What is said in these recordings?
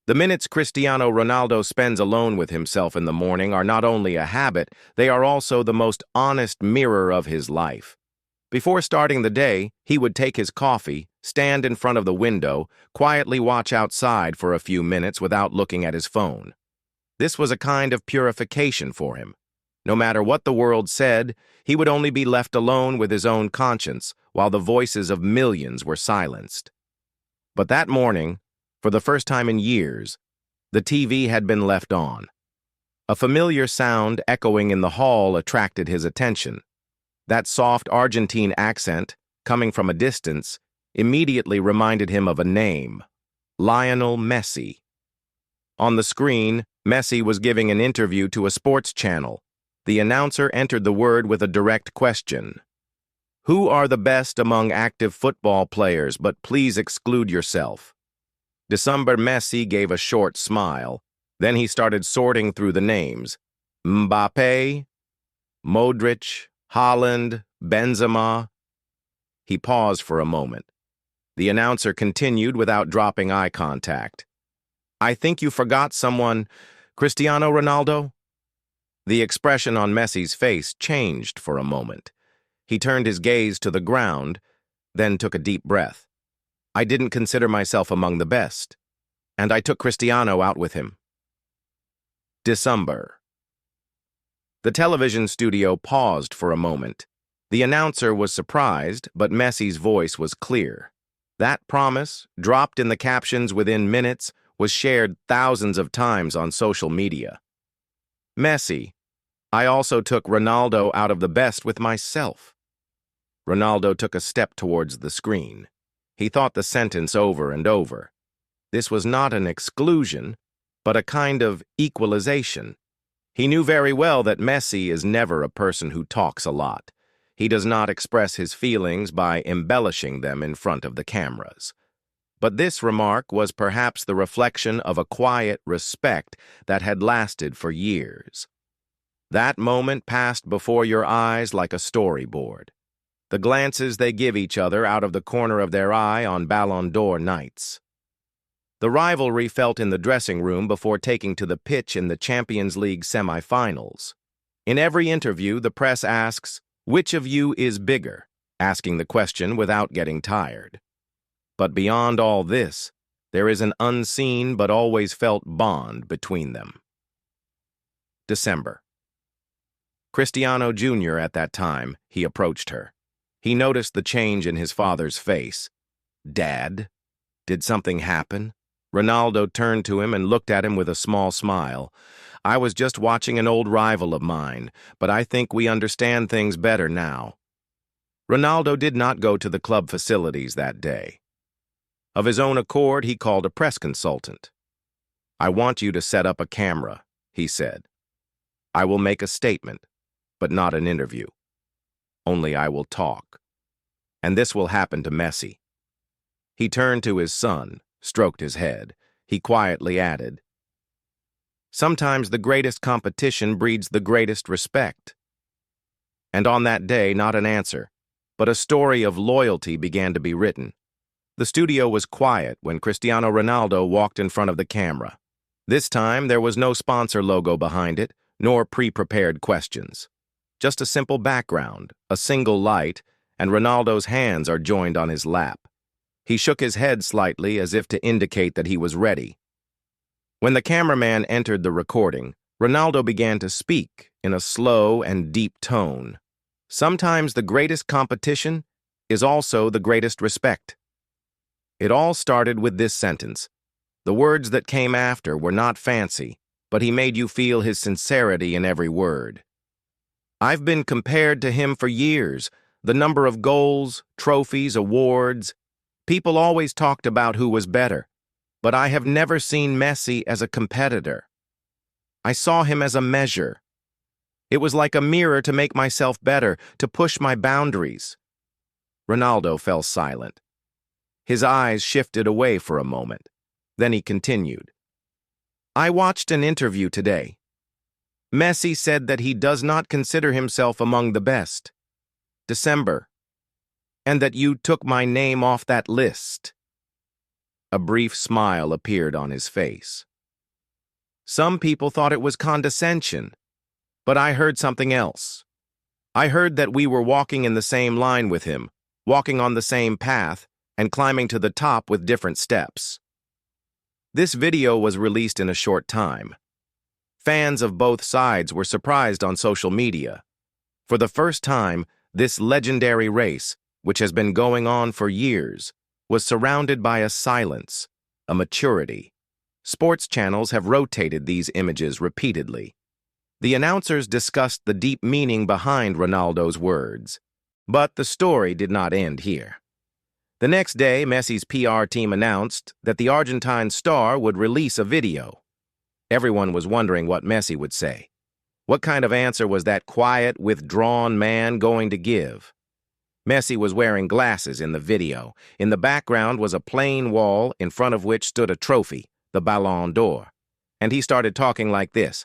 The minutes Cristiano Ronaldo spends alone with himself in the morning are not only a habit, they are also the most honest mirror of his life. Before starting the day, he would take his coffee, stand in front of the window, quietly watch outside for a few minutes without looking at his phone. This was a kind of purification for him. No matter what the world said, he would only be left alone with his own conscience, while the voices of millions were silenced. But that morning, for the first time in years, the TV had been left on. A familiar sound echoing in the hall attracted his attention. That soft Argentine accent, coming from a distance, immediately reminded him of a name: Lionel Messi. On the screen, Messi was giving an interview to a sports channel. The announcer entered the word with a direct question. "Who are the best among active football players, but please exclude yourself?" December Messi gave a short smile. Then he started sorting through the names. Mbappe, Modric, Haaland, Benzema. He paused for a moment. The announcer continued without dropping eye contact. "I think you forgot someone, Cristiano Ronaldo?" The expression on Messi's face changed for a moment. He turned his gaze to the ground, then took a deep breath. "I didn't consider myself among the best, and I took Cristiano out with him." December. The television studio paused for a moment. The announcer was surprised, but Messi's voice was clear. That promise, dropped in the captions within minutes, was shared thousands of times on social media. "Messi, I also took Ronaldo out of the best with myself." Ronaldo took a step towards the screen. He thought the sentence over and over. This was not an exclusion, but a kind of equalization. He knew very well that Messi is never a person who talks a lot. He does not express his feelings by embellishing them in front of the cameras. But this remark was perhaps the reflection of a quiet respect that had lasted for years. That moment passed before your eyes like a storyboard. The glances they give each other out of the corner of their eye on Ballon d'Or nights. The rivalry felt in the dressing room before taking to the pitch in the Champions League semi-finals. In every interview, the press asks, "Which of you is bigger?" asking the question without getting tired. But beyond all this, there is an unseen but always felt bond between them. December. Cristiano Jr. At that time, he approached her. He noticed the change in his father's face. "Dad? Did something happen?" Ronaldo turned to him and looked at him with a small smile. "I was just watching an old rival of mine, but I think we understand things better now." Ronaldo did not go to the club facilities that day. Of his own accord, he called a press consultant. "I want you to set up a camera," he said. "I will make a statement, but not an interview. Only I will talk. And this will happen to Messi." He turned to his son, stroked his head. He quietly added, "Sometimes the greatest competition breeds the greatest respect." And on that day, not an answer, but a story of loyalty began to be written. The studio was quiet when Cristiano Ronaldo walked in front of the camera. This time, there was no sponsor logo behind it, nor pre-prepared questions. Just a simple background, a single light, and Ronaldo's hands are joined on his lap. He shook his head slightly as if to indicate that he was ready. When the cameraman entered the recording, Ronaldo began to speak in a slow and deep tone. "Sometimes the greatest competition is also the greatest respect." It all started with this sentence. The words that came after were not fancy, but he made you feel his sincerity in every word. "I've been compared to him for years. The number of goals, trophies, awards. People always talked about who was better, but I have never seen Messi as a competitor. I saw him as a measure. It was like a mirror to make myself better, to push my boundaries." Ronaldo fell silent. His eyes shifted away for a moment. Then he continued. "I watched an interview today. Messi said that he does not consider himself among the best. December. And that you took my name off that list." A brief smile appeared on his face. Some people thought it was condescension, but I heard something else. I heard that we were walking in the same line with him, walking on the same path, and climbing to the top with different steps. This video was released in a short time. Fans of both sides were surprised on social media. For the first time, this legendary race, which has been going on for years, was surrounded by a silence, a maturity. Sports channels have rotated these images repeatedly. The announcers discussed the deep meaning behind Ronaldo's words. But the story did not end here. The next day, Messi's PR team announced that the Argentine star would release a video. Everyone was wondering what Messi would say. What kind of answer was that quiet, withdrawn man going to give? Messi was wearing glasses in the video. In the background was a plain wall in front of which stood a trophy, the Ballon d'Or. And he started talking like this.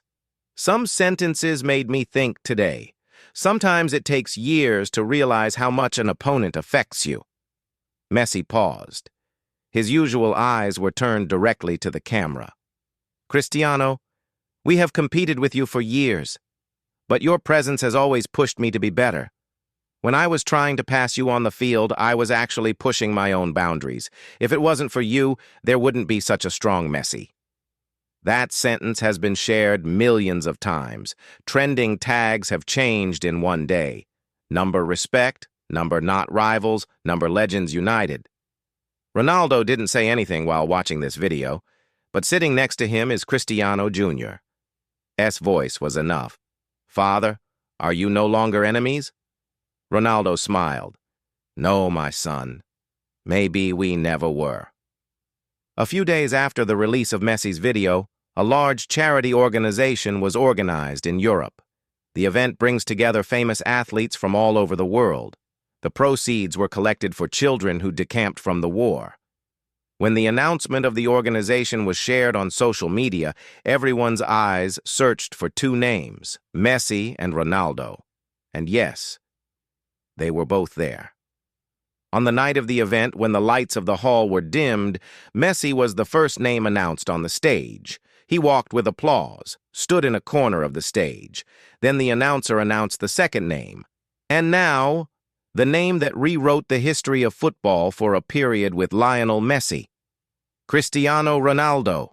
Some sentences made me think today. Sometimes it takes years to realize how much an opponent affects you. Messi paused. His usual eyes were turned directly to the camera. Cristiano, we have competed with you for years, but your presence has always pushed me to be better. When I was trying to pass you on the field, I was actually pushing my own boundaries. If it wasn't for you, there wouldn't be such a strong Messi. That sentence has been shared millions of times. Trending tags have changed in one day. Number respect, number not rivals, number legends united. Ronaldo didn't say anything while watching this video, but sitting next to him is Cristiano Jr. S. voice was enough. Father, are you no longer enemies? Ronaldo smiled. No, my son. Maybe we never were. A few days after the release of Messi's video, a large charity organization was organized in Europe. The event brings together famous athletes from all over the world. The proceeds were collected for children who decamped from the war. When the announcement of the organization was shared on social media, everyone's eyes searched for two names, Messi and Ronaldo. And yes, they were both there. On the night of the event, when the lights of the hall were dimmed, Messi was the first name announced on the stage. He walked with applause, stood in a corner of the stage. Then the announcer announced the second name. And now, the name that rewrote the history of football for a period with Lionel Messi, Cristiano Ronaldo.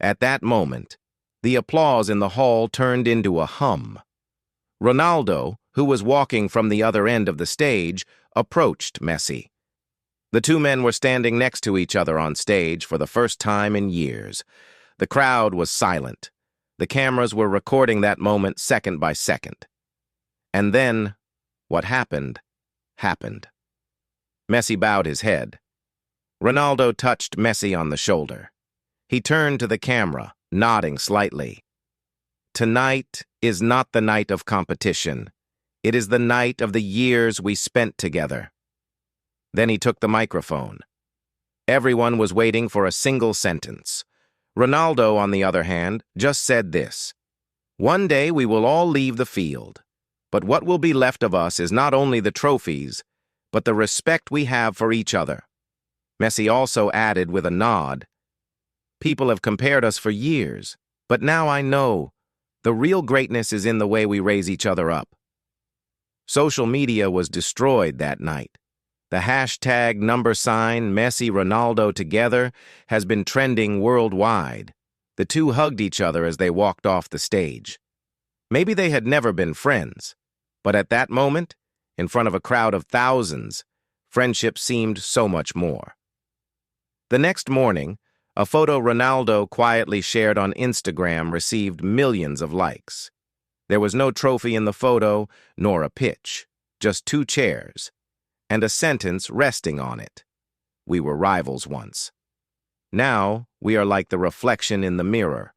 At that moment, the applause in the hall turned into a hum. Ronaldo, who was walking from the other end of the stage, approached Messi. The two men were standing next to each other on stage for the first time in years. The crowd was silent. The cameras were recording that moment second by second. And then, what happened, happened. Messi bowed his head. Ronaldo touched Messi on the shoulder. He turned to the camera, nodding slightly. Tonight is not the night of competition. It is the night of the years we spent together. Then he took the microphone. Everyone was waiting for a single sentence. Ronaldo, on the other hand, just said this. One day we will all leave the field, but what will be left of us is not only the trophies, but the respect we have for each other. Messi also added with a nod, people have compared us for years, but now I know the real greatness is in the way we raise each other up. Social media was destroyed that night. The hashtag #Messi Ronaldo together has been trending worldwide. The two hugged each other as they walked off the stage. Maybe they had never been friends, but at that moment, in front of a crowd of thousands, friendship seemed so much more. The next morning, a photo Ronaldo quietly shared on Instagram received millions of likes. There was no trophy in the photo, nor a pitch, just two chairs, and a sentence resting on it. We were rivals once. Now, we are like the reflection in the mirror.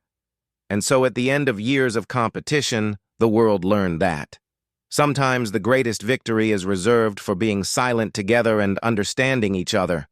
And so at the end of years of competition, the world learned that. Sometimes the greatest victory is reserved for being silent together and understanding each other.